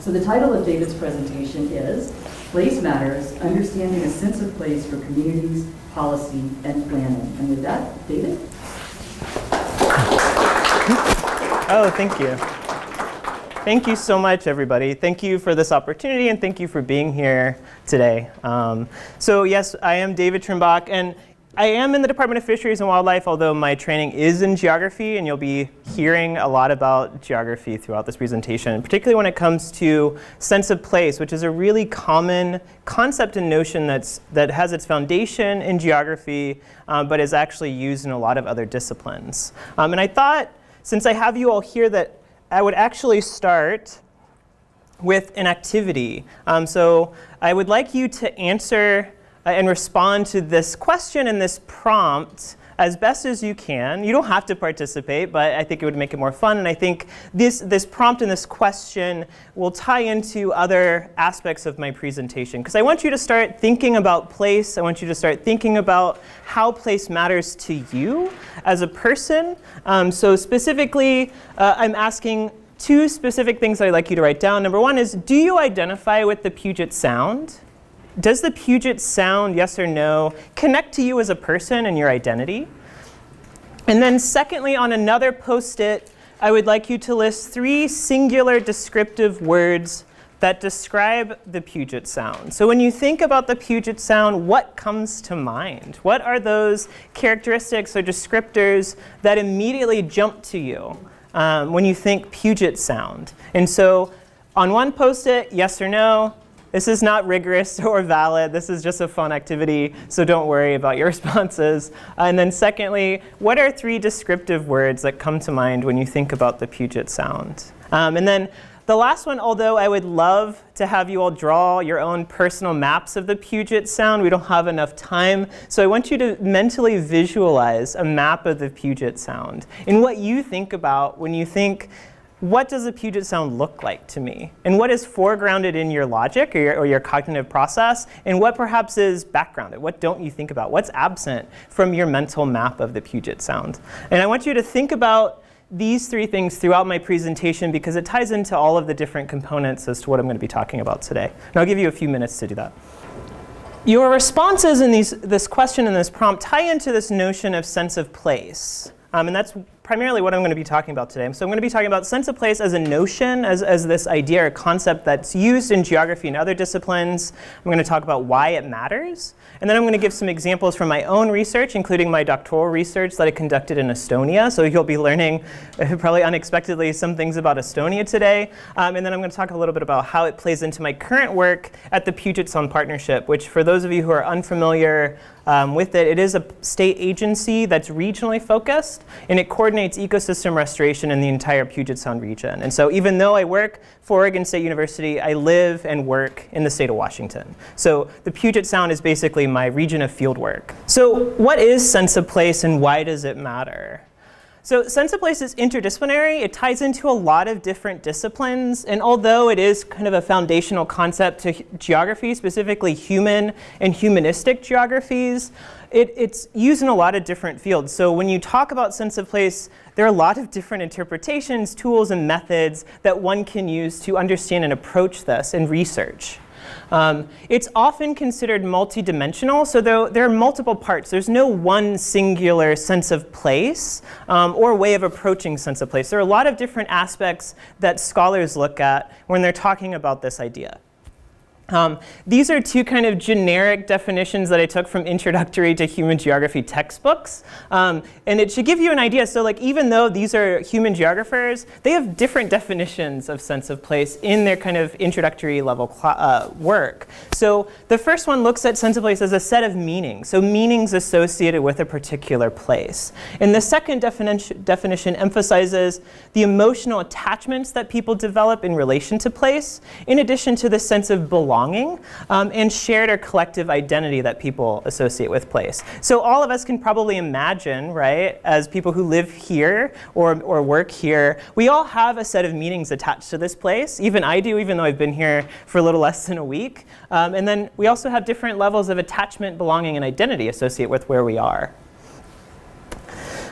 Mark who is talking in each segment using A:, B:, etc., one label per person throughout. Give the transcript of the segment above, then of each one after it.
A: So the title of David's presentation is Place Matters, Understanding a Sense of Place for Communities, Policy, and Planning. And with that, David?
B: Oh, thank you. Thank you so much, everybody. Thank you for this opportunity, and thank you for being here today. So yes, I am David Trimbach, and I am in the Department of Fisheries and Wildlife, although my training is in geography, and you'll be hearing a lot about geography throughout this presentation, particularly when it comes to sense of place, which is a really common concept and notion that has its foundation in geography, but is actually used in a lot of other disciplines. And I thought, since I have you all here, that I would actually start with an activity. So I would like you to answer and respond to this question and this prompt as best as you can. You don't have to participate, but I think it would make it more fun. And I think this prompt and this question will tie into other aspects of my presentation. Because I want you to start thinking about place. I want you to start thinking about how place matters to you as a person. So specifically, I'm asking two specific things I'd like you to write down. Number one is, do you identify with the Puget Sound? Does the Puget Sound, yes or no, connect to you as a person and your identity? And then secondly, on another post-it, I would like you to list 3 singular descriptive words that describe the Puget Sound. So when you think about the Puget Sound, what comes to mind? What are those characteristics or descriptors that immediately jump to you when you think Puget Sound? And so on one post-it, yes or no. This is not rigorous or valid. This is just a fun activity, so don't worry about your responses. And then secondly, what are 3 descriptive words that come to mind when you think about the Puget Sound? And then the last one, although I would love to have you all draw your own personal maps of the Puget Sound, we don't have enough time. So I want you to mentally visualize a map of the Puget Sound and what you think about when you think, what does the Puget Sound look like to me? And what is foregrounded in your logic or your cognitive process? And what perhaps is backgrounded? What don't you think about? What's absent from your mental map of the Puget Sound? And I want you to think about these 3 things throughout my presentation because it ties into all of the different components as to what I'm going to be talking about today. And I'll give you a few minutes to do that. Your responses in this question and this prompt tie into this notion of sense of place. And that's primarily what I'm going to be talking about today. So I'm going to be talking about sense of place as a notion, as this idea or concept that's used in geography and other disciplines. I'm going to talk about why it matters. And then I'm going to give some examples from my own research, including my doctoral research that I conducted in Estonia. So you'll be learning, probably unexpectedly, some things about Estonia today. And then I'm going to talk a little bit about how it plays into my current work at the Puget Sound Partnership, which for those of you who are unfamiliar with it, it is a state agency that's regionally focused, and it coordinates ecosystem restoration in the entire Puget Sound region. And so even though I work for Oregon State University, I live and work in the state of Washington. So the Puget Sound is basically my region of field work. So what is sense of place and why does it matter? So sense of place is interdisciplinary. It ties into a lot of different disciplines. And although it is kind of a foundational concept to geography, specifically human and humanistic geographies, it's used in a lot of different fields. So when you talk about sense of place, there are a lot of different interpretations, tools, and methods that one can use to understand and approach this in research. It's often considered multidimensional, so there are multiple parts. There's no one singular sense of place or way of approaching sense of place. There are a lot of different aspects that scholars look at when they're talking about this idea. These are 2 kind of generic definitions that I took from introductory to human geography textbooks. And it should give you an idea. So like, even though these are human geographers, they have different definitions of sense of place in their kind of introductory level work. So the first one looks at sense of place as a set of meanings. So meanings associated with a particular place. And the second definition emphasizes the emotional attachments that people develop in relation to place, in addition to the sense of belonging and shared or collective identity that people associate with place. So all of us can probably imagine, right, as people who live here or work here, we all have a set of meanings attached to this place. Even I do, even though I've been here for a little less than a week. And then we also have different levels of attachment, belonging, and identity associated with where we are.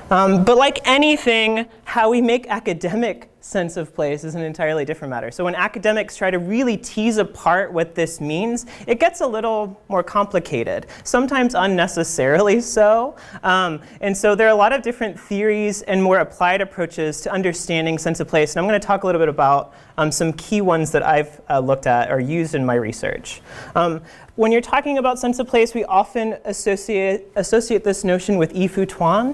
B: But like anything, how we make academic sense of place is an entirely different matter. So when academics try to really tease apart what this means, it gets a little more complicated, sometimes unnecessarily so. And so there are a lot of different theories and more applied approaches to understanding sense of place. And I'm going to talk a little bit about some key ones that I've looked at or used in my research. When you're talking about sense of place, we often associate this notion with Yi Fu Tuan,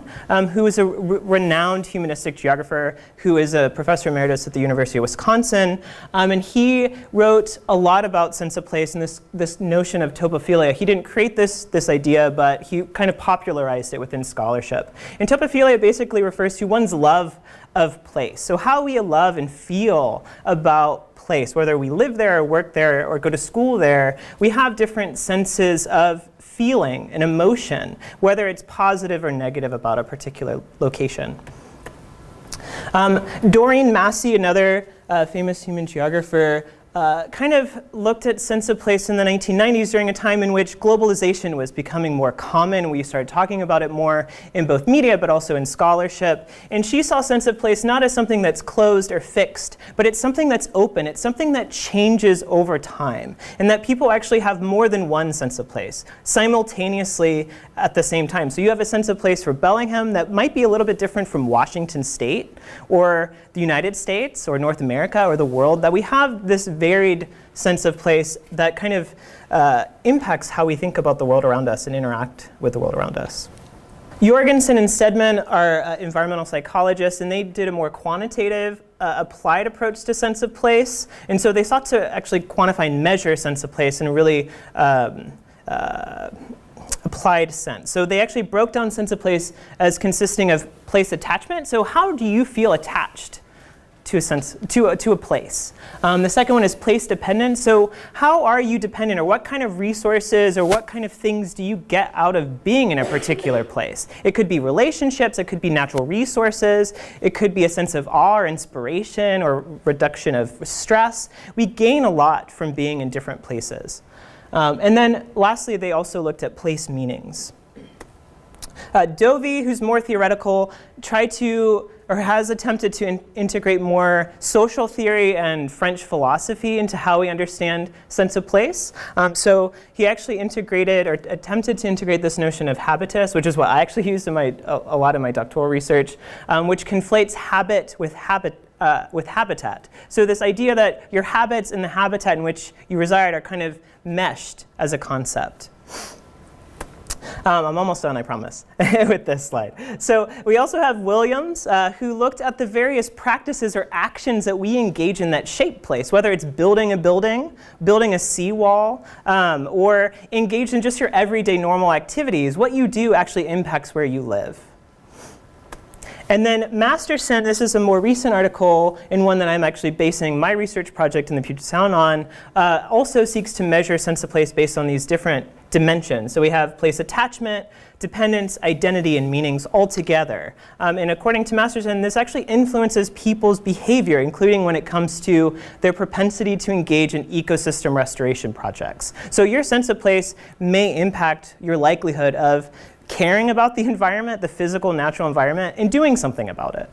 B: who is a renowned humanistic geographer who is a professor emeritus at the University of Wisconsin. And he wrote a lot about sense of place and this notion of topophilia. He didn't create this idea, but he kind of popularized it within scholarship. And topophilia basically refers to one's love of place. So how we love and feel about place, whether we live there or work there or go to school there, we have different senses of feeling and emotion, whether it's positive or negative about a particular location. Doreen Massey, another famous human geographer, kind of looked at sense of place in the 1990s during a time in which globalization was becoming more common. We started talking about it more in both media, but also in scholarship. And she saw sense of place not as something that's closed or fixed, but it's something that's open. It's something that changes over time, and that people actually have more than one sense of place simultaneously at the same time. So you have a sense of place for Bellingham that might be a little bit different from Washington State or the United States or North America or the world, that we have this varied sense of place that kind of impacts how we think about the world around us and interact with the world around us. Jorgensen and Stedman are environmental psychologists, and they did a more quantitative applied approach to sense of place. And so they sought to actually quantify and measure sense of place in a really applied sense. So they actually broke down sense of place as consisting of place attachment. So how do you feel attached to a place? The second one is place dependent. So how are you dependent, or what kind of resources or what kind of things do you get out of being in a particular place? It could be relationships, it could be natural resources, it could be a sense of awe or inspiration or reduction of stress. We gain a lot from being in different places. And then lastly, they also looked at place meanings. Dovey, who's more theoretical, has attempted to integrate more social theory and French philosophy into how we understand sense of place. So he actually integrated or attempted to integrate this notion of habitus, which is what I actually used in a lot of my doctoral research, which conflates habit with habitat. So this idea that your habits and the habitat in which you reside are kind of meshed as a concept. I'm almost done, I promise, with this slide. So we also have Williams, who looked at the various practices or actions that we engage in that shape place, whether it's building a building, building a seawall, or engaged in just your everyday normal activities. What you do actually impacts where you live. And then Masterson, this is a more recent article and one that I'm actually basing my research project in the Puget Sound on, also seeks to measure sense of place based on these different dimensions. So we have place attachment, dependence, identity, and meanings all together. And according to Masterson, this actually influences people's behavior, including when it comes to their propensity to engage in ecosystem restoration projects. So your sense of place may impact your likelihood of caring about the environment, the physical, natural environment, and doing something about it.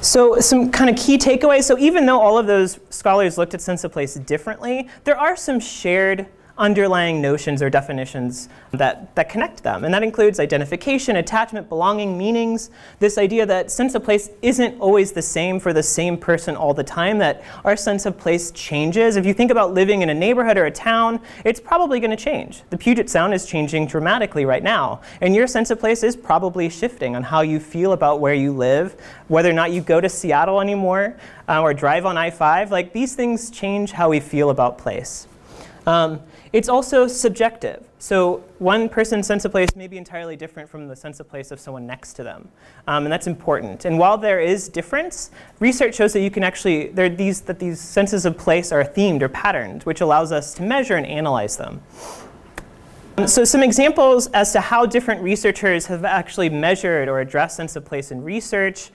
B: So some kind of key takeaways. So even though all of those scholars looked at sense of place differently, there are some shared underlying notions or definitions that connect them. And that includes identification, attachment, belonging, meanings, this idea that sense of place isn't always the same for the same person all the time, that our sense of place changes. If you think about living in a neighborhood or a town, it's probably going to change. The Puget Sound is changing dramatically right now, and your sense of place is probably shifting on how you feel about where you live, whether or not you go to Seattle anymore or drive on I-5. Like, these things change how we feel about place. It's also subjective. So one person's sense of place may be entirely different from the sense of place of someone next to them. And that's important. And while there is difference, research shows that you can actually, that these senses of place are themed or patterned, which allows us to measure and analyze them. So some examples as to how different researchers have actually measured or addressed sense of place in research.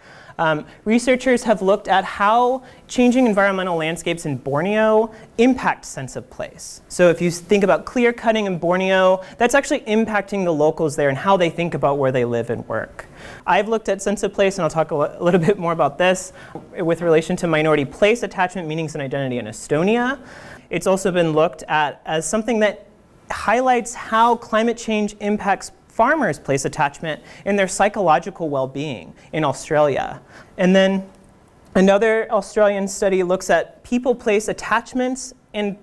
B: Researchers have looked at how changing environmental landscapes in Borneo impact sense of place. So if you think about clear cutting in Borneo, that's actually impacting the locals there and how they think about where they live and work. I've looked at sense of place, and I'll talk a little bit more about this, with relation to minority place attachment, meanings, and identity in Estonia. It's also been looked at as something that highlights how climate change impacts farmers' place attachment and their psychological well-being in Australia. And then another Australian study looks at people-place attachments and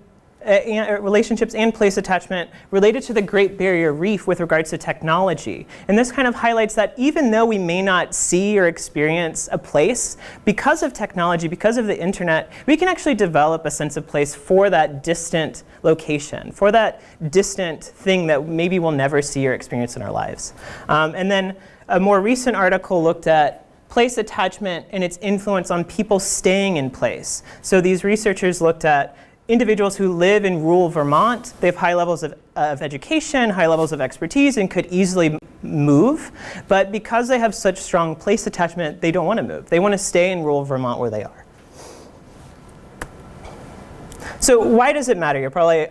B: relationships and place attachment related to the Great Barrier Reef with regards to technology. And this kind of highlights that even though we may not see or experience a place, because of technology, because of the internet, we can actually develop a sense of place for that distant location, for that distant thing that maybe we'll never see or experience in our lives. And then a more recent article looked at place attachment and its influence on people staying in place. So these researchers looked at individuals who live in rural Vermont. They have high levels of education, high levels of expertise, and could easily move. But because they have such strong place attachment, they don't want to move. They want to stay in rural Vermont where they are. So why does it matter? You probably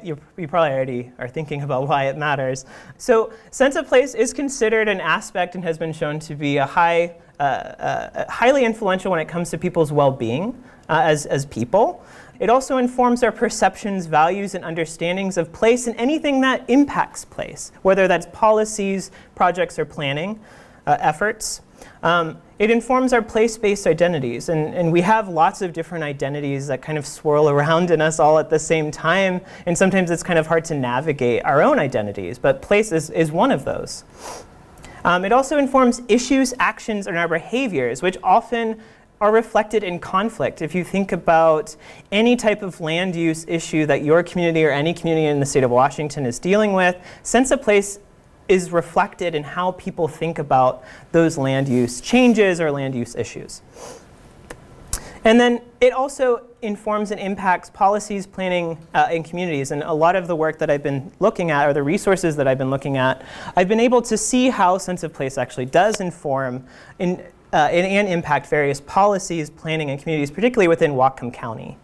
B: already are thinking about why it matters. So sense of place is considered an aspect and has been shown to be highly influential when it comes to people's well-being as people. It also informs our perceptions, values, and understandings of place and anything that impacts place, whether that's policies, projects, or planning efforts. It informs our place-based identities, and we have lots of different identities that kind of swirl around in us all at the same time, and sometimes it's kind of hard to navigate our own identities, but place is one of those. It also informs issues, actions, and our behaviors, which often are reflected in conflict. If you think about any type of land use issue that your community or any community in the state of Washington is dealing with, sense of place is reflected in how people think about those land use changes or land use issues. And then it also informs and impacts policies, planning, in communities. And a lot of the work that I've been looking at, or the resources that I've been looking at, I've been able to see how sense of place actually does inform and impact various policies, planning, and communities, particularly within Whatcom County.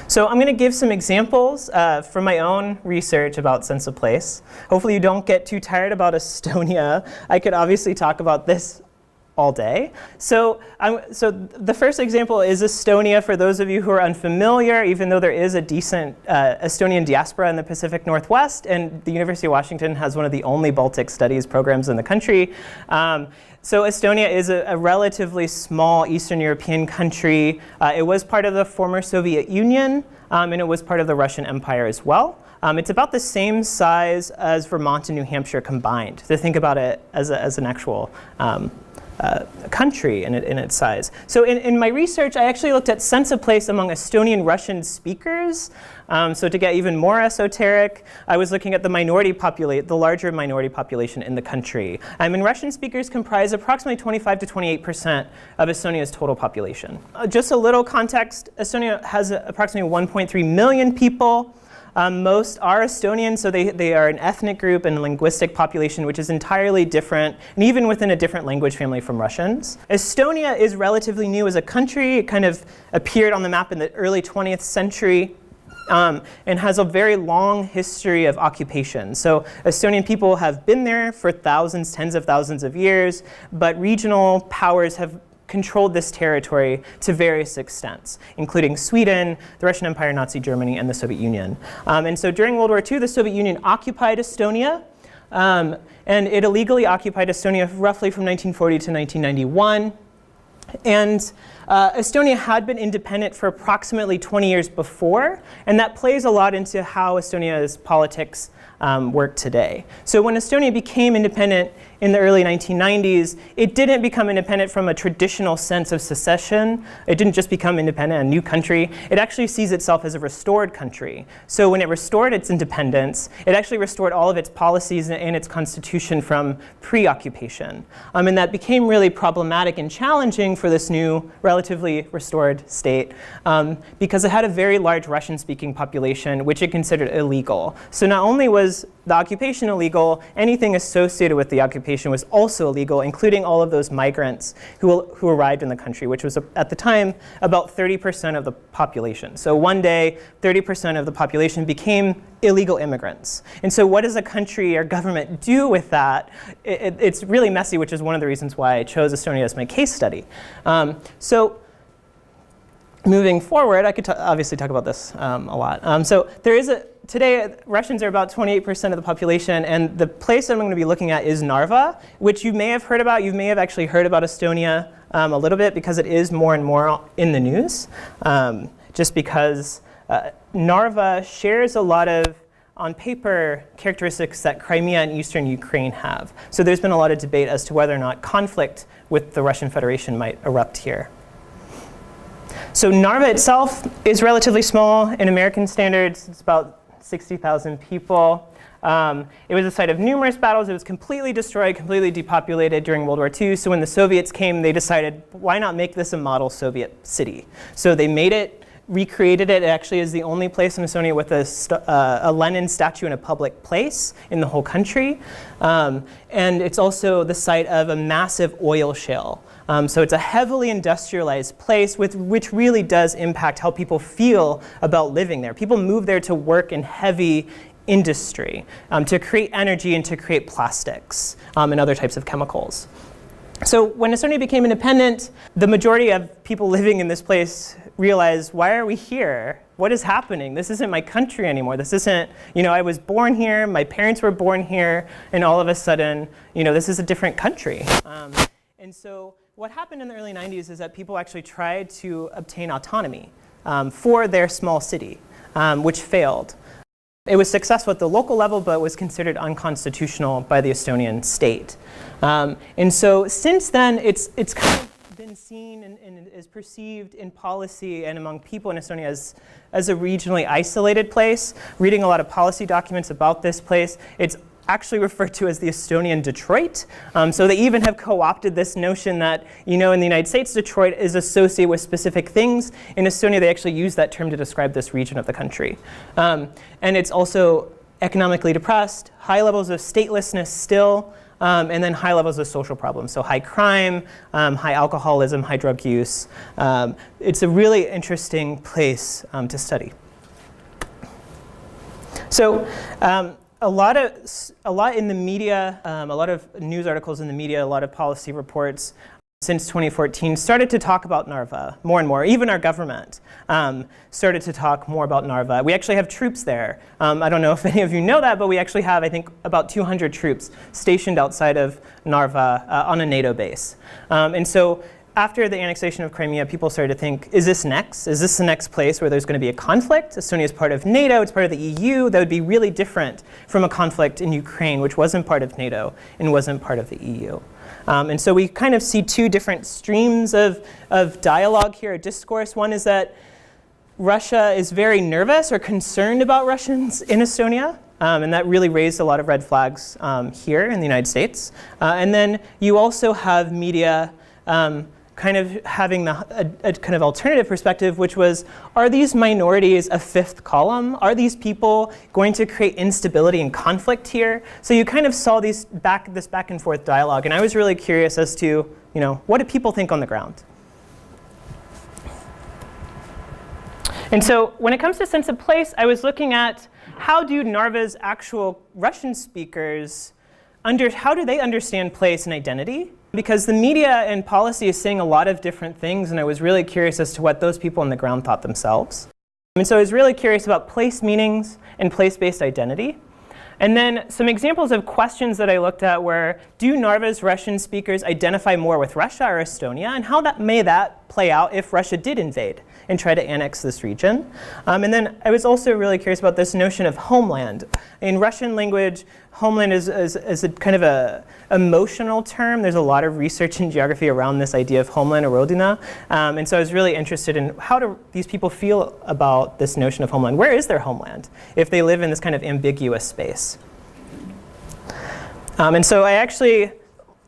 B: So I'm going to give some examples from my own research about sense of place. Hopefully you don't get too tired about Estonia. I could obviously talk about this all day. So the first example is Estonia. For those of you who are unfamiliar, even though there is a decent Estonian diaspora in the Pacific Northwest, and the University of Washington has one of the only Baltic studies programs in the country. So Estonia is a relatively small Eastern European country. It was part of the former Soviet Union, and it was part of the Russian Empire as well. It's about the same size as Vermont and New Hampshire combined, to think about it as an actual country in its size. So in my research, I actually looked at sense of place among Estonian Russian speakers. So to get even more esoteric, I was looking at the larger minority population in the country. And Russian speakers comprise approximately 25 to 28% of Estonia's total population. Just a little context, Estonia has approximately 1.3 million people. Most are Estonian, so they are an ethnic group and linguistic population which is entirely different, and even within a different language family from Russians. Estonia is relatively new as a country. It kind of appeared on the map in the early 20th century. And has a very long history of occupation. So Estonian people have been there for thousands, tens of thousands of years, but regional powers have controlled this territory to various extents, including Sweden, the Russian Empire, Nazi Germany, and the Soviet Union. And so during World War II, the Soviet Union occupied Estonia, and it illegally occupied Estonia roughly from 1940 to 1991. And Estonia had been independent for approximately 20 years before, and that plays a lot into how Estonia's politics work today. So when Estonia became independent in the early 1990s, it didn't become independent from a traditional sense of secession. It didn't just become independent, a new country. It actually sees itself as a restored country. So when it restored its independence, it actually restored all of its policies and its constitution from pre-occupation. And that became really problematic and challenging for this new, relatively restored state because it had a very large Russian-speaking population, which it considered illegal. So not only was the occupation illegal, anything associated with the occupation was also illegal, including all of those migrants who arrived in the country, which was at the time about 30% of the population. So one day, 30% of the population became illegal immigrants. And so what does a country or government do with that? It's really messy, which is one of the reasons why I chose Estonia as my case study. So moving forward, I could obviously talk about this a lot. So there is today, Russians are about 28% of the population, and the place I'm going to be looking at is Narva, which you may have heard about. You may have actually heard about Estonia a little bit because it is more and more in the news, just because Narva shares a lot of, on paper, characteristics that Crimea and eastern Ukraine have. So there's been a lot of debate as to whether or not conflict with the Russian Federation might erupt here. So Narva itself is relatively small in American standards. It's about 60,000 people. It was a site of numerous battles. It was completely destroyed, completely depopulated during World War II. So when the Soviets came, they decided, why not make this a model Soviet city? So they made it, recreated it. It actually is the only place in Estonia with a Lenin statue in a public place in the whole country. And it's also the site of a massive oil shale. So it's a heavily industrialized place which really does impact how people feel about living there. People move there to work in heavy industry, to create energy and to create plastics and other types of chemicals. So when Estonia became independent, the majority of people living in this place realized, why are we here? What is happening? This isn't my country anymore. This isn't, I was born here, my parents were born here, and all of a sudden, this is a different country. And so what happened in the early 90s is that people actually tried to obtain autonomy for their small city, which failed. It was successful at the local level, but was considered unconstitutional by the Estonian state. And so since then, it's kind of been seen and is perceived in policy and among people in Estonia as a regionally isolated place. Reading a lot of policy documents about this place, it's actually referred to as the Estonian Detroit. So they even have co-opted this notion that, in the United States, Detroit is associated with specific things. In Estonia, they actually use that term to describe this region of the country. And it's also economically depressed, high levels of statelessness still, and then high levels of social problems. So high crime, high alcoholism, high drug use. It's a really interesting place to study. So a lot in the media, a lot of news articles in the media, a lot of policy reports since 2014 started to talk about Narva more and more. Even our government started to talk more about Narva. We actually have troops there. I don't know if any of you know that, but we actually have, I think, about 200 troops stationed outside of Narva on a NATO base. And so after the annexation of Crimea, people started to think, is this next? Is this the next place where there's going to be a conflict? Estonia is part of NATO, it's part of the EU. That would be really different from a conflict in Ukraine, which wasn't part of NATO and wasn't part of the EU. And so we kind of see two different streams of dialogue here, discourse. One is that Russia is very nervous or concerned about Russians in Estonia. And that really raised a lot of red flags here in the United States. And then you also have media kind of having a kind of alternative perspective, which was, are these minorities a fifth column? Are these people going to create instability and conflict here? So you kind of saw this back and forth dialogue, and I was really curious as to, what do people think on the ground? And so when it comes to sense of place, I was looking at how do Narva's actual Russian speakers how do they understand place and identity? Because the media and policy is saying a lot of different things, and I was really curious as to what those people on the ground thought themselves. And so I was really curious about place meanings and place-based identity. And then some examples of questions that I looked at were, do Narva's Russian speakers identify more with Russia or Estonia? And how may that play out if Russia did invade and try to annex this region? And then I was also really curious about this notion of homeland. In Russian language, homeland is a kind of a emotional term. There's a lot of research in geography around this idea of homeland or rodina. And so I was really interested in how do these people feel about this notion of homeland? Where is their homeland if they live in this kind of ambiguous space? And so I actually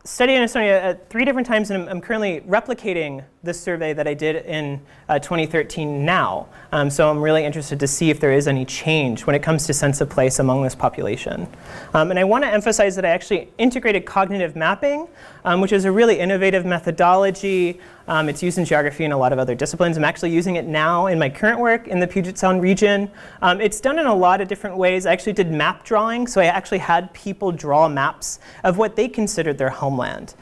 B: studied in Estonia at 3 different times, and I'm currently replicating this survey that I did in 2013 now. So I'm really interested to see if there is any change when it comes to sense of place among this population. And I want to emphasize that I actually integrated cognitive mapping, which is a really innovative methodology. It's used in geography and a lot of other disciplines. I'm actually using it now in my current work in the Puget Sound region. It's done in a lot of different ways. I actually did map drawing, so I actually had people draw maps of what they considered their homeland.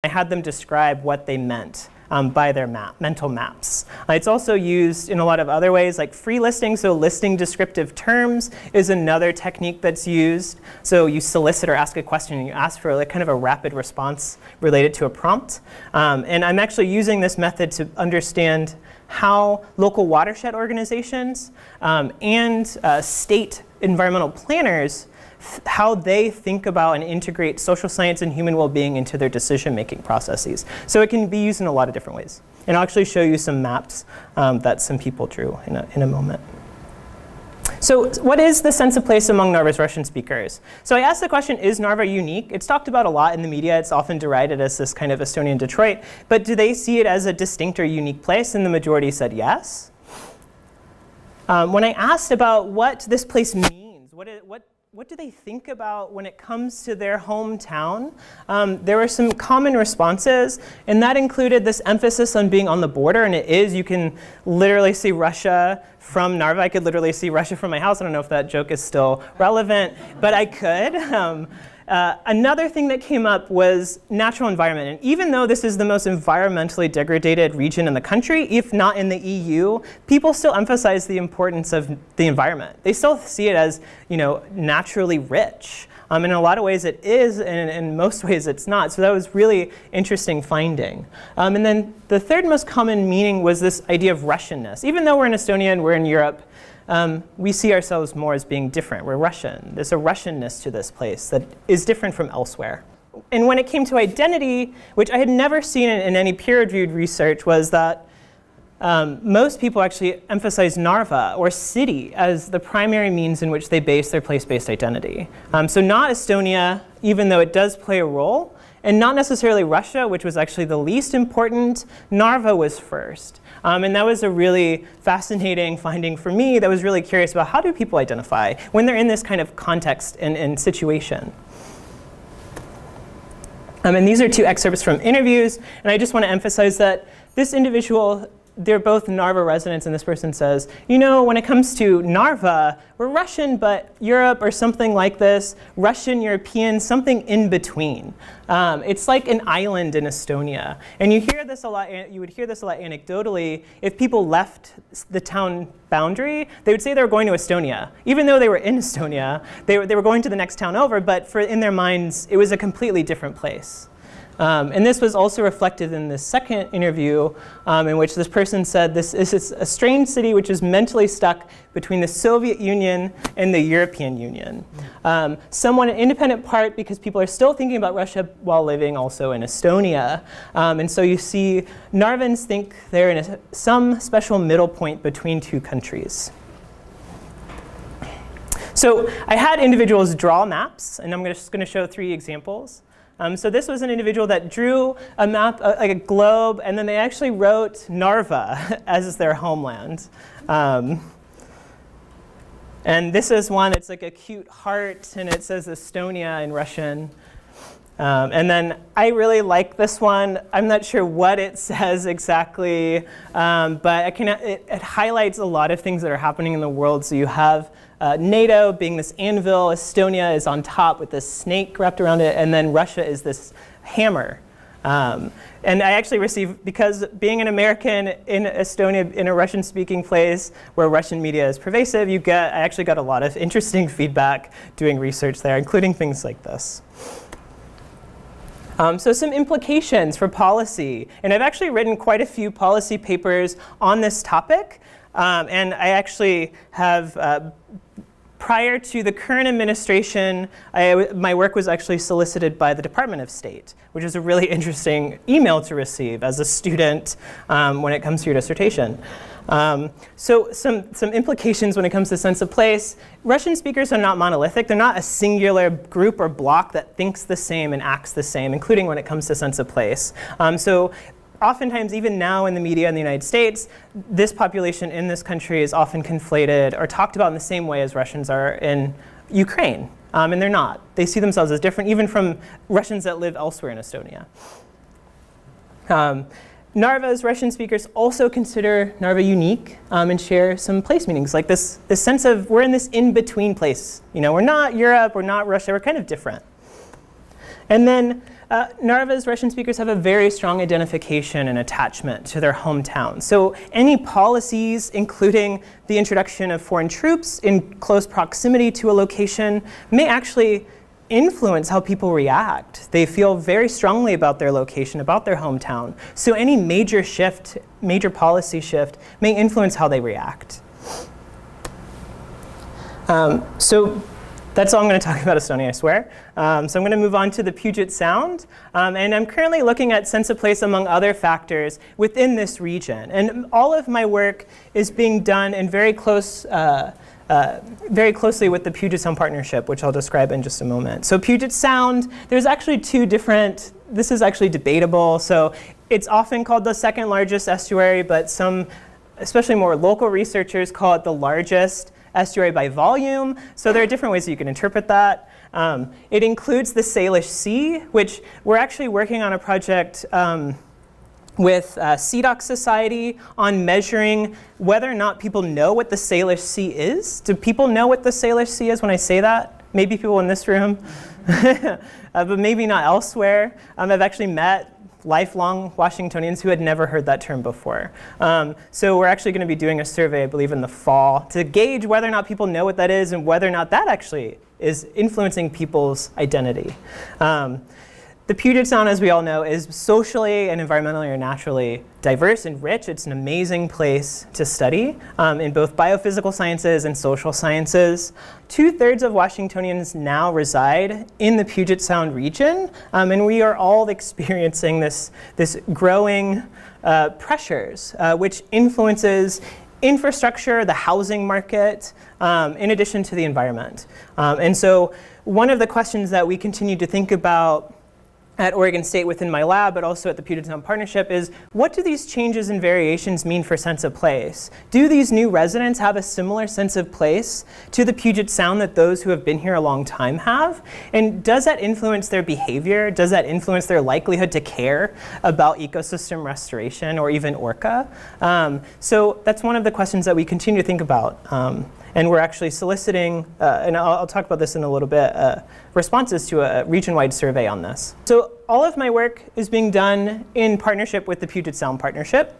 B: I had them describe what they meant by their mental maps. It's also used in a lot of other ways, like free listing. So listing descriptive terms is another technique that's used. So you solicit or ask a question, and you ask for like kind of a rapid response related to a prompt. And I'm actually using this method to understand how local watershed organizations and state environmental planners, how they think about and integrate social science and human well-being into their decision-making processes. So it can be used in a lot of different ways. And I'll actually show you some maps that some people drew in a moment. So what is the sense of place among Narva's Russian speakers? So I asked the question, is Narva unique? It's talked about a lot in the media. It's often derided as this kind of Estonian Detroit. But do they see it as a distinct or unique place? And the majority said yes. When I asked about what this place means, what do they think about when it comes to their hometown? There were some common responses, and that included this emphasis on being on the border, and it is. You can literally see Russia from Narva. I could literally see Russia from my house. I don't know if that joke is still relevant, but I could. Another thing that came up was natural environment. And even though this is the most environmentally degraded region in the country, if not in the EU, people still emphasize the importance of the environment. They still see it as, naturally rich. In a lot of ways it is, and in most ways it's not. So that was really interesting finding. And then the third most common meaning was this idea of Russianness. Even though we're in Estonia and we're in Europe, we see ourselves more as being different. We're Russian. There's a Russianness to this place that is different from elsewhere. And when it came to identity, which I had never seen in any peer-reviewed research, was that most people actually emphasize Narva or city as the primary means in which they base their place-based identity. So not Estonia, even though it does play a role, and not necessarily Russia, which was actually the least important. Narva was first. And that was a really fascinating finding for me that was really curious about how do people identify when they're in this kind of context and situation. And these are 2 excerpts from interviews, and I just want to emphasize that this individual, they're both Narva residents, and this person says, when it comes to Narva, we're Russian, but Europe or something like this, Russian, European, something in between. It's like an island in Estonia. And you hear this a lot, you would hear this a lot anecdotally. If people left the town boundary, they would say they were going to Estonia. Even though they were in Estonia, they were going to the next town over, but in their minds, it was a completely different place. And this was also reflected in the second interview in which this person said this is a strange city which is mentally stuck between the Soviet Union and the European Union. Somewhat an independent part because people are still thinking about Russia while living also in Estonia. And so you see Narvans think they're in some special middle point between 2 countries. So I had individuals draw maps, and I'm just going to show 3 examples. So this was an individual that drew a map, like a globe, and then they actually wrote Narva as their homeland. And this is one, it's like a cute heart, and it says Estonia in Russian. And then I really like this one. I'm not sure what it says exactly, but it highlights a lot of things that are happening in the world. So you have NATO being this anvil, Estonia is on top with this snake wrapped around it, and then Russia is this hammer. And I actually received, because being an American in Estonia, in a Russian-speaking place where Russian media is pervasive, I actually got a lot of interesting feedback doing research there, including things like this. So some implications for policy. And I've actually written quite a few policy papers on this topic. And I actually have, prior to the current administration, my work was actually solicited by the Department of State, which is a really interesting email to receive as a student when it comes to your dissertation. So some implications when it comes to sense of place. Russian speakers are not monolithic. They're not a singular group or block that thinks the same and acts the same, including when it comes to sense of place. So oftentimes, even now in the media in the United States, this population in this country is often conflated or talked about in the same way as Russians are in Ukraine. And they're not. They see themselves as different, even from Russians that live elsewhere in Estonia. Narva's Russian speakers also consider Narva unique and share some place meanings, like this sense of we're in this in-between place. You know, we're not Europe, we're not Russia, we're kind of different. And then Narva's Russian speakers have a very strong identification and attachment to their hometown. So any policies, including the introduction of foreign troops in close proximity to a location, may actually influence how people react. They feel very strongly about their location, about their hometown. So any major shift, major policy shift, may influence how they react. So that's all I'm going to talk about Estonia, I swear. So I'm going to move on to the Puget Sound. And I'm currently looking at sense of place among other factors within this region. And all of my work is being done in very closely with the Puget Sound Partnership, which I'll describe in just a moment. So Puget Sound, there's actually two different, this is actually debatable. So it's often called the second largest estuary, but some, especially more local researchers, call it the largest estuary by volume. So there are different ways that you can interpret that. It includes the Salish Sea, which we're actually working on a project with CDOC Society on measuring whether or not people know what the Salish Sea is. Do people know what the Salish Sea is when I say that? Maybe people in this room, but maybe not elsewhere. I've actually met lifelong Washingtonians who had never heard that term before. So we're actually going to be doing a survey, I believe, in the fall to gauge whether or not people know what that is and whether or not that actually is influencing people's identity. The Puget Sound, as we all know, is socially and environmentally or naturally diverse and rich. It's an amazing place to study in both biophysical sciences and social sciences. 2/3 of Washingtonians now reside in the Puget Sound region, and we are all experiencing this growing pressures, which influences infrastructure, the housing market, in addition to the environment. And so one of the questions that we continue to think about at Oregon State within my lab, but also at the Puget Sound Partnership, is what do these changes and variations mean for sense of place? Do these new residents have a similar sense of place to the Puget Sound that those who have been here a long time have? And does that influence their behavior? Does that influence their likelihood to care about ecosystem restoration or even orca? So that's one of the questions that we continue to think about. And we're actually soliciting, and I'll talk about this in a little bit, responses to a region-wide survey on this. So all of my work is being done in partnership with the Puget Sound Partnership.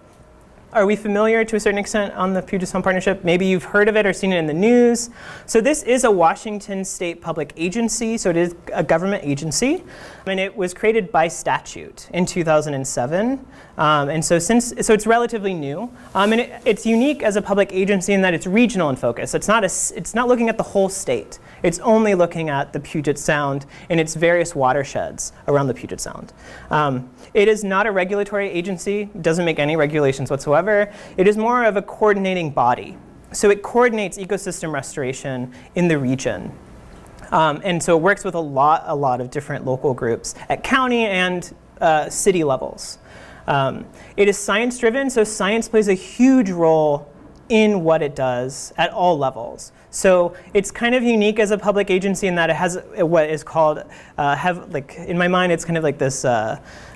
B: Are we familiar to a certain extent on the Puget Sound Partnership? Maybe you've heard of it or seen it in the news. So this is a Washington State public agency, so it is a government agency. And it was created by statute in 2007. And so it's relatively new. And it's unique as a public agency in that it's regional in focus. It's not looking at the whole state. It's only looking at the Puget Sound and its various watersheds around the Puget Sound. It is not a regulatory agency. It doesn't make any regulations whatsoever. It is more of a coordinating body. So it coordinates ecosystem restoration in the region. And so it works with a lot of different local groups at county and city levels. It is science-driven, so science plays a huge role in what it does at all levels. So it's kind of unique as a public agency in that it has what is called, in my mind, it's kind of like this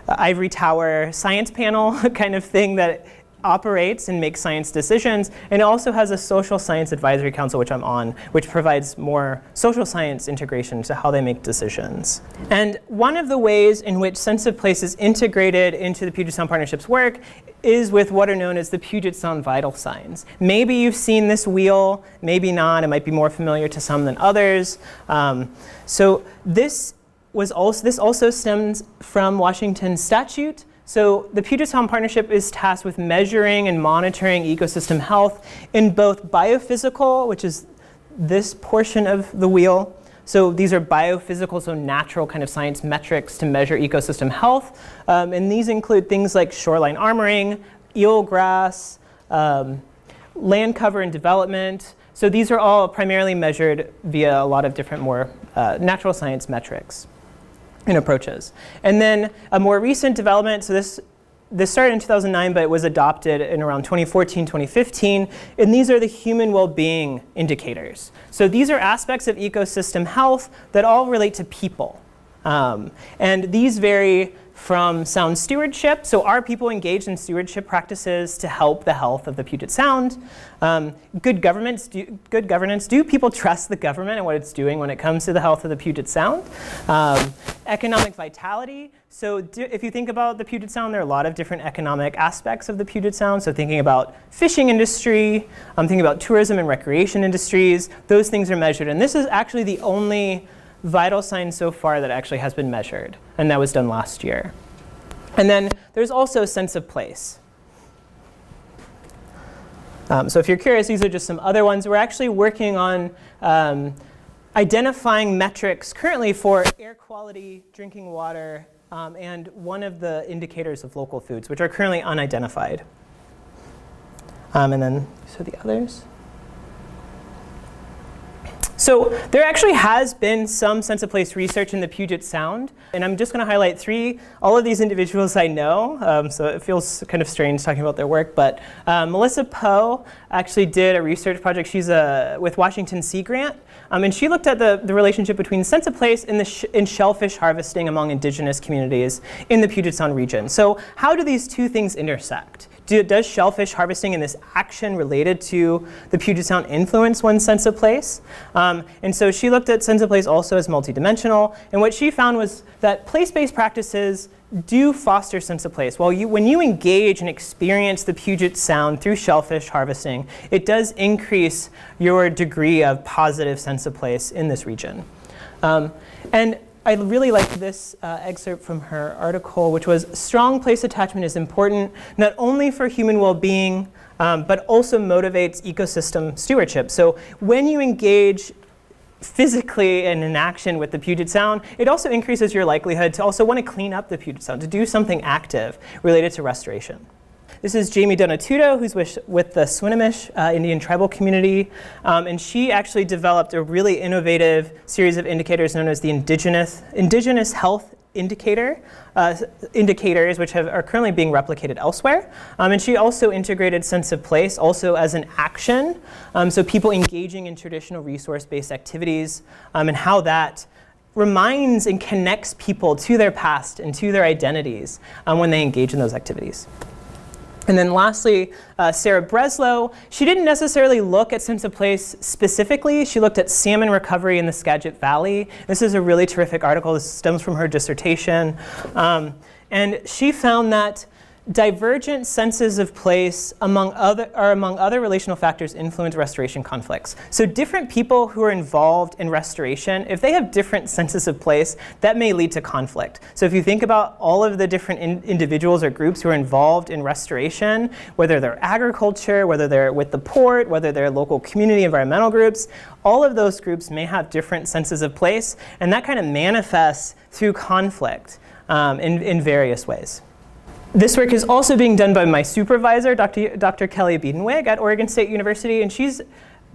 B: ivory tower science panel kind of thing that operates and makes science decisions. And it also has a social science advisory council, which I'm on, which provides more social science integration to how they make decisions. And one of the ways in which sense of place is integrated into the Puget Sound Partnership's work is with what are known as the Puget Sound vital signs. Maybe you've seen this wheel, maybe not. It might be more familiar to some than others. So this this also stems from Washington statute. So the Puget Sound Partnership is tasked with measuring and monitoring ecosystem health in both biophysical, which is this portion of the wheel. So these are biophysical, so natural kind of science metrics to measure ecosystem health. And these include things like shoreline armoring, eelgrass, land cover and development. So these are all primarily measured via a lot of different more natural science metrics and approaches. And then a more recent development, so this started in 2009, but it was adopted in around 2014, 2015, and these are the human well-being indicators. So these are aspects of ecosystem health that all relate to people. And these vary from sound stewardship, so are people engaged in stewardship practices to help the health of the Puget Sound? Good governance, do people trust the government and what it's doing when it comes to the health of the Puget Sound? Economic vitality, so if you think about the Puget Sound, there are a lot of different economic aspects of the Puget Sound, so thinking about fishing industry, thinking about tourism and recreation industries, those things are measured, and this is actually the only vital sign so far that actually has been measured, and that was done last year. And then there's also a sense of place. So if you're curious, these are just some other ones. We're actually working on identifying metrics currently for air quality, drinking water, and one of the indicators of local foods, which are currently unidentified. And then, so the others. So there actually has been some sense of place research in the Puget Sound, and I'm just going to highlight three. All of these individuals I know, so it feels kind of strange talking about their work, but Melissa Poe actually did a research project. She's with Washington Sea Grant, and she looked at the relationship between sense of place in shellfish harvesting among indigenous communities in the Puget Sound region. So how do these two things intersect? Does shellfish harvesting and this action related to the Puget Sound influence one's sense of place? And so she looked at sense of place also as multidimensional, and what she found was that place-based practices do foster sense of place. When you engage and experience the Puget Sound through shellfish harvesting, it does increase your degree of positive sense of place in this region. And I really liked this excerpt from her article, which was, strong place attachment is important not only for human well-being, but also motivates ecosystem stewardship. So when you engage physically and in action with the Puget Sound, it also increases your likelihood to also want to clean up the Puget Sound, to do something active related to restoration. This is Jamie Donatuto, who's with the Swinomish Indian tribal community, and she actually developed a really innovative series of indicators known as the Indigenous Health indicators, which are currently being replicated elsewhere. And she also integrated sense of place also as an action, so people engaging in traditional resource-based activities, and how that reminds and connects people to their past and to their identities when they engage in those activities. And then lastly, Sarah Breslow, she didn't necessarily look at sense of place specifically. She looked at salmon recovery in the Skagit Valley. This is a really terrific article. This stems from her dissertation. And she found that divergent senses of place among other relational factors influence restoration conflicts. So different people who are involved in restoration, if they have different senses of place, that may lead to conflict. So if you think about all of the different individuals or groups who are involved in restoration, whether they're agriculture, whether they're with the port, whether they're local community environmental groups, all of those groups may have different senses of place, and that kind of manifests through conflict in various ways. This work is also being done by my supervisor, Dr. Kelly Biedenweg at Oregon State University, and she's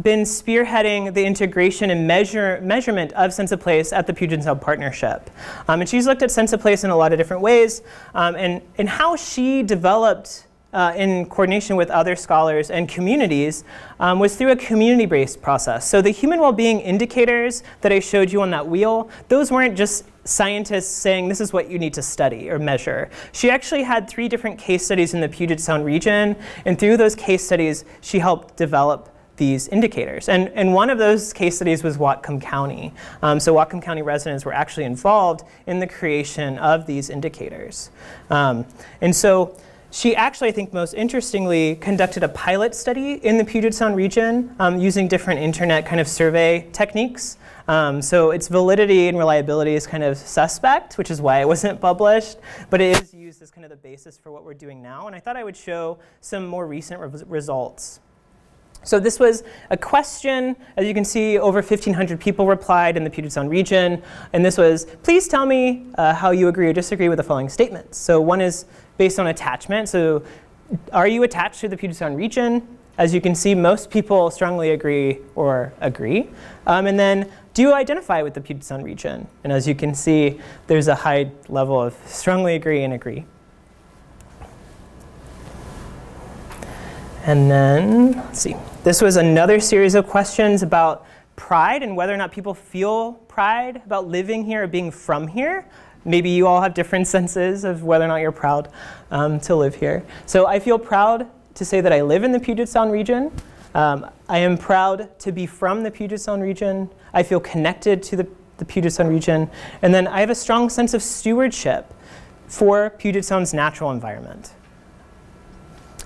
B: been spearheading the integration and measurement of sense of place at the Puget Sound Partnership. And she's looked at sense of place in a lot of different ways, and how she developed in coordination with other scholars and communities was through a community-based process. So the human well-being indicators that I showed you on that wheel, those weren't just scientists saying this is what you need to study or measure. She actually had 3 different case studies in the Puget Sound region, and through those case studies, she helped develop these indicators. And one of those case studies was Whatcom County. So Whatcom County residents were actually involved in the creation of these indicators. And so she actually, I think most interestingly, conducted a pilot study in the Puget Sound region using different internet kind of survey techniques. So its validity and reliability is kind of suspect, which is why it wasn't published, but it is used as kind of the basis for what we're doing now. And I thought I would show some more recent results. So this was a question. As you can see, over 1,500 people replied in the Puget Sound region. And this was, please tell me how you agree or disagree with the following statements. So one is based on attachment. So are you attached to the Puget Sound region? As you can see, most people strongly agree or agree. And then, do you identify with the Puget Sound region? And as you can see, there's a high level of strongly agree and agree. And then, let's see. This was another series of questions about pride and whether or not people feel pride about living here or being from here. Maybe you all have different senses of whether or not you're proud to live here. So I feel proud to say that I live in the Puget Sound region. I am proud to be from the Puget Sound region. I feel connected to the Puget Sound region. And then I have a strong sense of stewardship for Puget Sound's natural environment.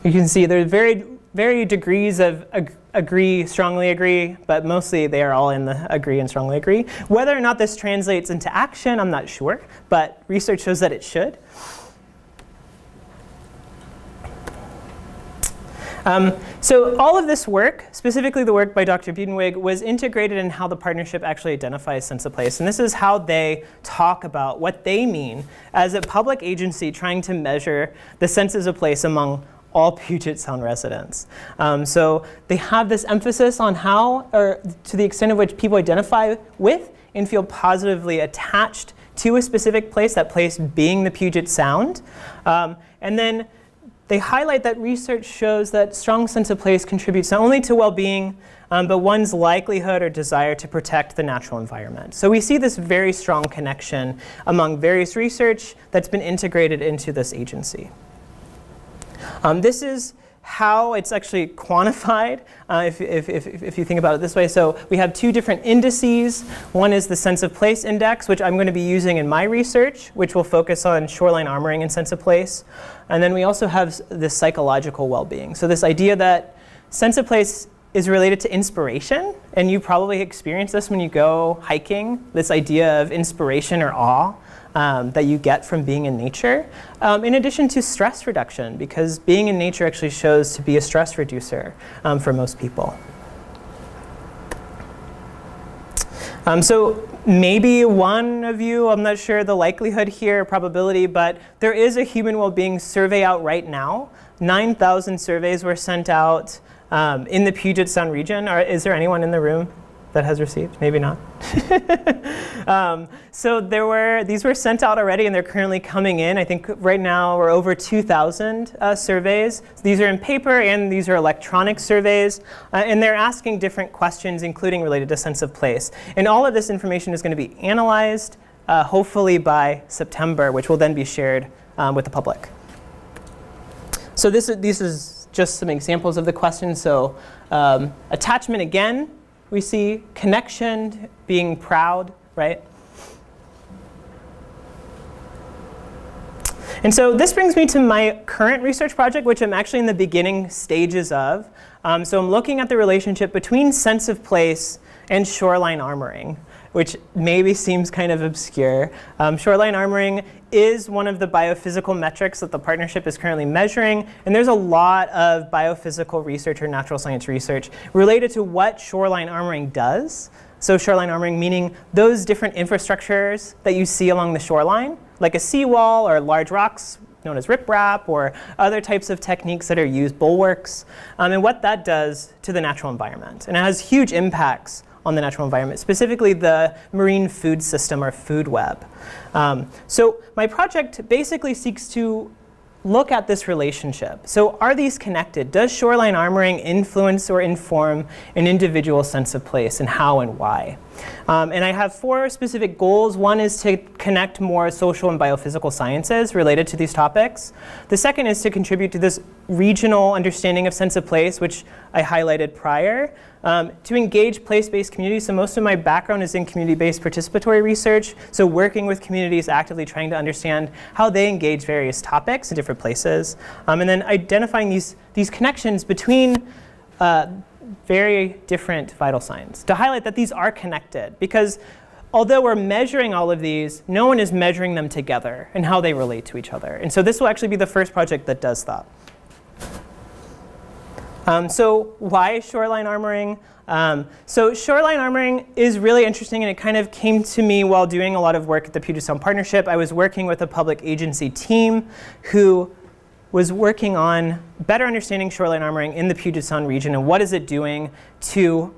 B: You can see there are very degrees of agree, strongly agree, but mostly they are all in the agree and strongly agree. Whether or not this translates into action, I'm not sure, but research shows that it should. So all of this work, specifically the work by Dr. Budenwig, was integrated in how the partnership actually identifies sense of place. And this is how they talk about what they mean as a public agency trying to measure the senses of place among all Puget Sound residents. So they have this emphasis on how, or to the extent of which people identify with and feel positively attached to a specific place, that place being the Puget Sound. And then they highlight that research shows that strong sense of place contributes not only to well-being, but one's likelihood or desire to protect the natural environment. So we see this very strong connection among various research that's been integrated into this agency. This is how it's actually quantified, if you think about it this way. So we have two different indices. One is the sense of place index, which I'm going to be using in my research, which will focus on shoreline armoring and sense of place. And then we also have this psychological well-being. So this idea that sense of place is related to inspiration, and you probably experience this when you go hiking, this idea of inspiration or awe that you get from being in nature, in addition to stress reduction, because being in nature actually shows to be a stress reducer for most people. So maybe one of you, I'm not sure the likelihood here, probability, but there is a human well-being survey out right now. 9,000 surveys were sent out in the Puget Sound region. Is there anyone in the room that has received? Maybe not. So these were sent out already, and they're currently coming in. I think right now we're over 2,000 surveys. So these are in paper, and these are electronic surveys. And they're asking different questions, including related to sense of place. And all of this information is going to be analyzed, hopefully by September, which will then be shared with the public. So this is just some examples of the questions. So attachment again. We see connection, being proud, right? And so this brings me to my current research project, which I'm actually in the beginning stages of. So I'm looking at the relationship between sense of place and shoreline armoring, which maybe seems kind of obscure. Shoreline armoring is one of the biophysical metrics that the partnership is currently measuring, and there's a lot of biophysical research or natural science research related to what shoreline armoring does. So shoreline armoring meaning those different infrastructures that you see along the shoreline, like a seawall or large rocks known as riprap, or other types of techniques that are used, bulwarks, and what that does to the natural environment. And it has huge impacts on the natural environment, specifically the marine food system or food web. So my project basically seeks to look at this relationship. So are these connected? Does shoreline armoring influence or inform an individual sense of place, and how and why? And I have 4 specific goals. One is to connect more social and biophysical sciences related to these topics. The second is to contribute to this regional understanding of sense of place, which I highlighted prior. To engage place-based communities. So most of my background is in community-based participatory research. So working with communities, actively trying to understand how they engage various topics in different places. And then identifying these connections between very different vital signs to highlight that these are connected. Because although we're measuring all of these, no one is measuring them together and how they relate to each other. And so this will actually be the first project that does that. So why shoreline armoring? So shoreline armoring is really interesting, and it kind of came to me while doing a lot of work at the Puget Sound Partnership. I was working with a public agency team who was working on better understanding shoreline armoring in the Puget Sound region and what is it doing to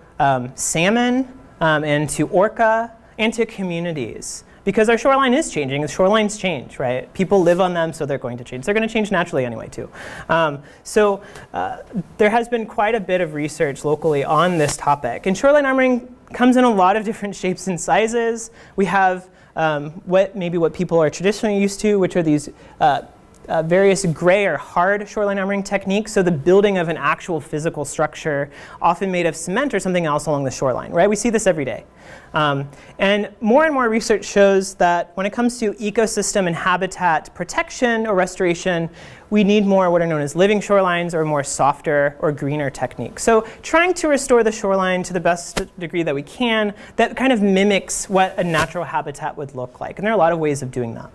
B: salmon and to orca and to communities. Because our shoreline is changing. The shorelines change, right? People live on them, so they're going to change. They're going to change naturally anyway, too. So there has been quite a bit of research locally on this topic. And shoreline armoring comes in a lot of different shapes and sizes. We have what people are traditionally used to, which are these various gray or hard shoreline armoring techniques. So the building of an actual physical structure, often made of cement or something else along the shoreline, right? We see this every day. And more research shows that when it comes to ecosystem and habitat protection or restoration, we need more what are known as living shorelines or more softer or greener techniques. So trying to restore the shoreline to the best degree that we can, that kind of mimics what a natural habitat would look like. And there are a lot of ways of doing that.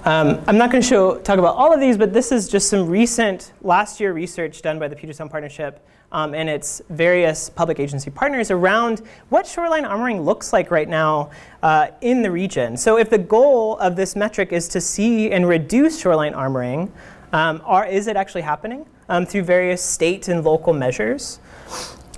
B: I'm not going to talk about all of these, but this is just some recent last year research done by the Puget Sound Partnership and its various public agency partners around what shoreline armoring looks like right now in the region. So if the goal of this metric is to see and reduce shoreline armoring, is it actually happening through various state and local measures?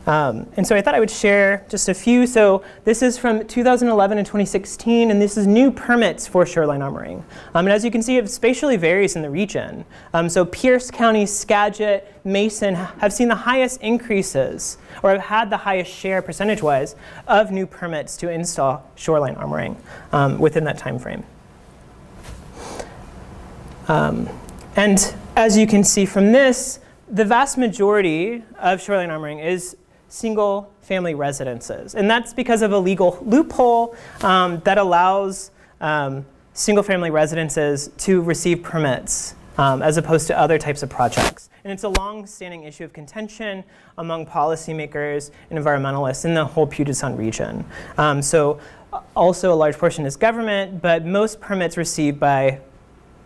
B: And so I thought I would share just a few. So this is from 2011 and 2016, and this is new permits for shoreline armoring. And as you can see, it spatially varies in the region. So Pierce County, Skagit, Mason have seen the highest increases, or have had the highest share percentage-wise of new permits to install shoreline armoring within that time frame. And as you can see from this, the vast majority of shoreline armoring is single-family residences. And that's because of a legal loophole that allows single-family residences to receive permits as opposed to other types of projects. And it's a long-standing issue of contention among policymakers and environmentalists in the whole Puget Sound region. So also a large portion is government, but most permits received by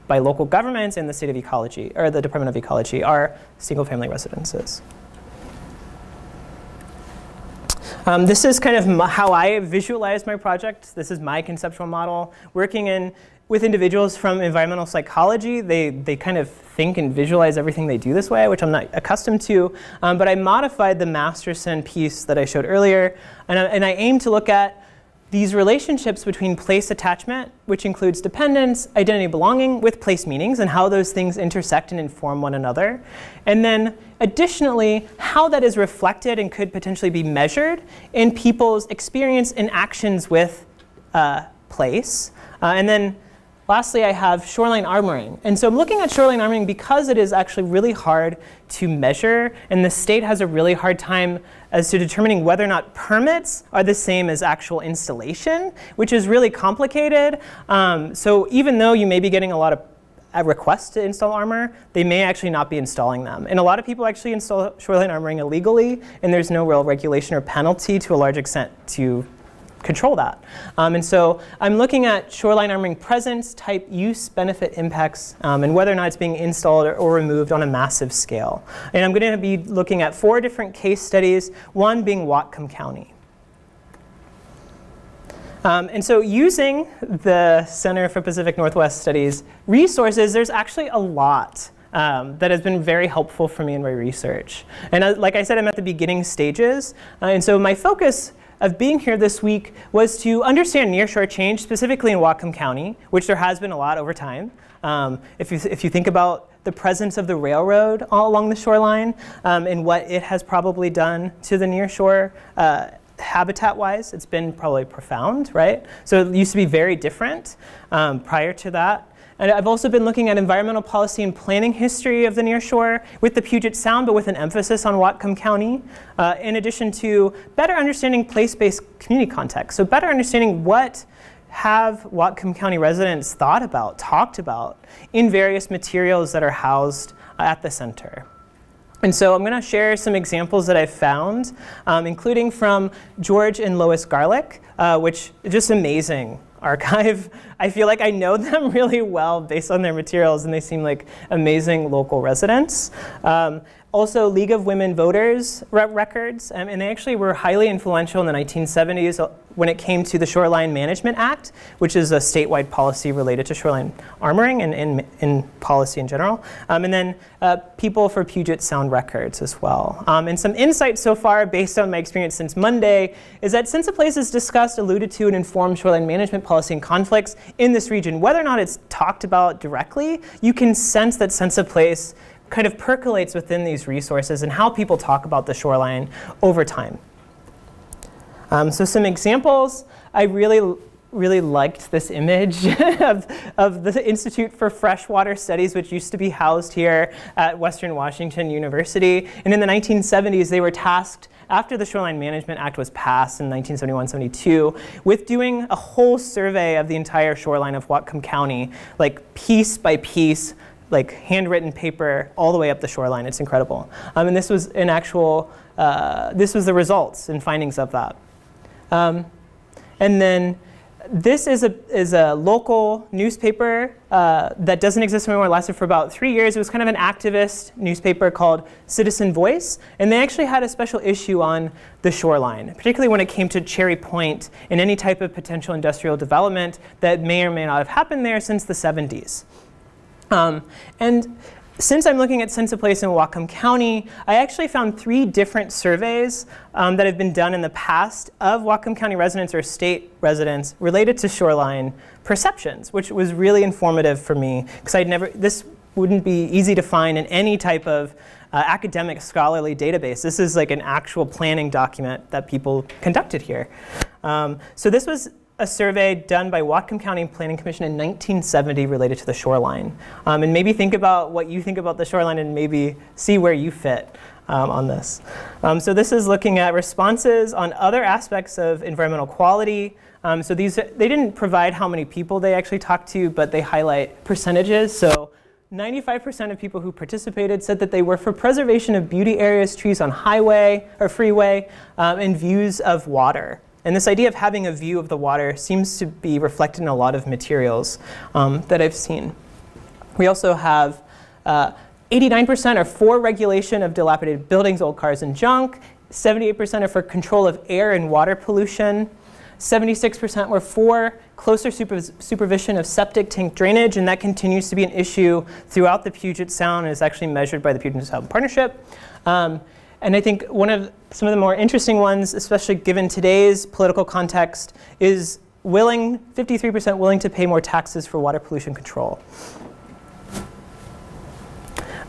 B: local governments and the state of ecology, or the Department of Ecology, are single-family residences. This is kind of how I visualize my project. This is my conceptual model. Working with individuals from environmental psychology, they kind of think and visualize everything they do this way, which I'm not accustomed to. But I modified the Masterson piece that I showed earlier, and I aim to look at these relationships between place attachment, which includes dependence, identity, belonging, with place meanings, and how those things intersect and inform one another. And then additionally, how that is reflected and could potentially be measured in people's experience and actions with place. And then lastly, I have shoreline armoring. And so I'm looking at shoreline armoring because it is actually really hard to measure, and the state has a really hard time as to determining whether or not permits are the same as actual installation, which is really complicated. So even though you may be getting a lot of requests to install armor, they may actually not be installing them. And a lot of people actually install shoreline armoring illegally, and there's no real regulation or penalty to a large extent to control that. And so I'm looking at shoreline armoring presence, type, use, benefit, impacts, and whether or not it's being installed or removed on a massive scale. And I'm going to be looking at 4 different case studies, one being Whatcom County. And so using the Center for Pacific Northwest Studies resources, there's actually a lot that has been very helpful for me in my research. And like I said, I'm at the beginning stages. And so my focus of being here this week was to understand nearshore change, specifically in Whatcom County, which there has been a lot over time. If you think about the presence of the railroad all along the shoreline and what it has probably done to the nearshore habitat-wise, it's been probably profound, right? So it used to be very different prior to that. And I've also been looking at environmental policy and planning history of the nearshore with the Puget Sound, but with an emphasis on Whatcom County, in addition to better understanding place-based community context. So better understanding what have Whatcom County residents thought about, talked about in various materials that are housed at the center. And so I'm going to share some examples that I've found, including from George and Lois Garlick, which is just amazing archive. I feel like I know them really well based on their materials, and they seem like amazing local residents. Also, League of Women Voters records, and they actually were highly influential in the 1970s when it came to the Shoreline Management Act, which is a statewide policy related to shoreline armoring and in policy in general. And then People for Puget Sound records as well. And some insights so far based on my experience since Monday is that sense of place is discussed, alluded to, and informed shoreline management policy and conflicts in this region. Whether or not it's talked about directly, you can sense that sense of place kind of percolates within these resources and how people talk about the shoreline over time. So some examples, I really liked this image of the Institute for Freshwater Studies, which used to be housed here at Western Washington University. And in the 1970s, they were tasked, after the Shoreline Management Act was passed in 1971-72, with doing a whole survey of the entire shoreline of Whatcom County, like piece by piece, like handwritten paper all the way up the shoreline. It's incredible. And this was an actual, this was the results and findings of that. And then this is a local newspaper that doesn't exist anymore. It lasted for about 3 years. It was kind of an activist newspaper called Citizen Voice. And they actually had a special issue on the shoreline, particularly when it came to Cherry Point and any type of potential industrial development that may or may not have happened there since the 70s. And since I'm looking at sense of place in Whatcom County, I actually found 3 different surveys that have been done in the past of Whatcom County residents or state residents related to shoreline perceptions, which was really informative for me because this wouldn't be easy to find in any type of academic scholarly database. This is like an actual planning document that people conducted here. So this was a survey done by Whatcom County Planning Commission in 1970 related to the shoreline. And maybe think about what you think about the shoreline and maybe see where you fit on this. So this is looking at responses on other aspects of environmental quality. So they didn't provide how many people they actually talked to, but they highlight percentages. So 95% of people who participated said that they were for preservation of beauty areas, trees on highway or freeway, and views of water. And this idea of having a view of the water seems to be reflected in a lot of materials that I've seen. We also have 89% are for regulation of dilapidated buildings, old cars, and junk. 78% are for control of air and water pollution. 76% were for closer supervision of septic tank drainage, and that continues to be an issue throughout the Puget Sound and is actually measured by the Puget Sound Partnership. And I think some of the more interesting ones, especially given today's political context, is 53% willing to pay more taxes for water pollution control.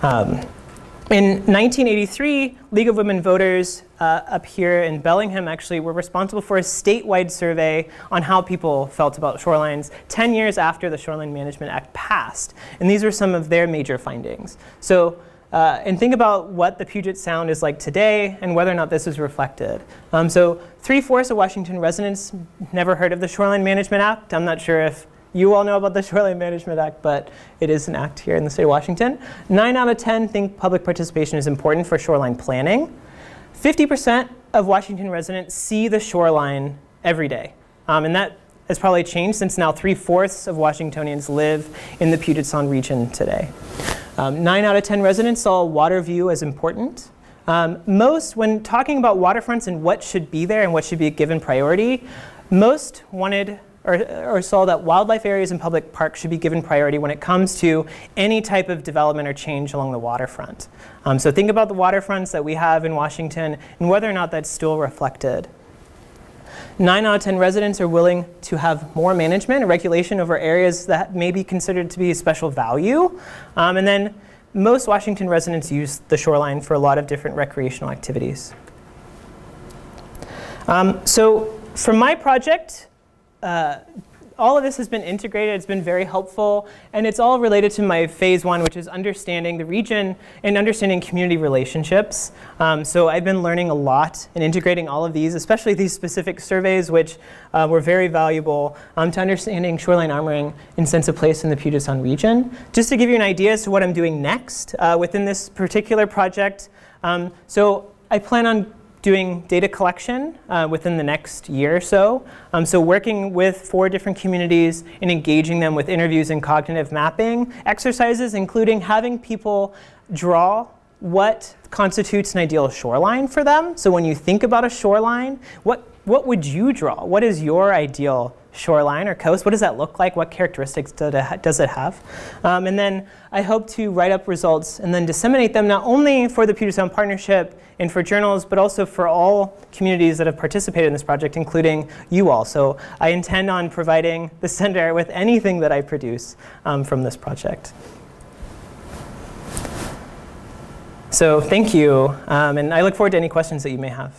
B: In 1983, League of Women Voters up here in Bellingham actually were responsible for a statewide survey on how people felt about shorelines 10 years after the Shoreline Management Act passed. And these were some of their major findings. So. And think about what the Puget Sound is like today and whether or not this is reflected. So 3/4 of Washington residents never heard of the Shoreline Management Act. I'm not sure if you all know about the Shoreline Management Act, but it is an act here in the state of Washington. 9 out of 10 think public participation is important for shoreline planning. 50% of Washington residents see the shoreline every day. And that has probably changed since now 3/4 of Washingtonians live in the Puget Sound region today. 9 out of 10 residents saw water view as important. Most, when talking about waterfronts and what should be there and what should be given priority, most wanted or saw that wildlife areas and public parks should be given priority when it comes to any type of development or change along the waterfront. So think about the waterfronts that we have in Washington and whether or not that's still reflected. 9 out of 10 residents are willing to have more management and regulation over areas that may be considered to be of special value. And then most Washington residents use the shoreline for a lot of different recreational activities. So for my project, all of this has been integrated. It's been very helpful. And it's all related to my phase 1, which is understanding the region and understanding community relationships. So I've been learning a lot and integrating all of these, especially these specific surveys, which were very valuable to understanding shoreline armoring and sense of place in the Puget Sound region. Just to give you an idea as to what I'm doing next within this particular project. So I plan on doing data collection within the next year or so. So working with 4 different communities and engaging them with interviews and cognitive mapping exercises, including having people draw what constitutes an ideal shoreline for them. So when you think about a shoreline, what would you draw? What is your ideal shoreline or coast? What does that look like? What characteristics does it have? And then I hope to write up results and then disseminate them not only for the Puget Sound Partnership and for journals, but also for all communities that have participated in this project, including you all. So I intend on providing the center with anything that I produce from this project. So thank you, and I look forward to any questions that you may have.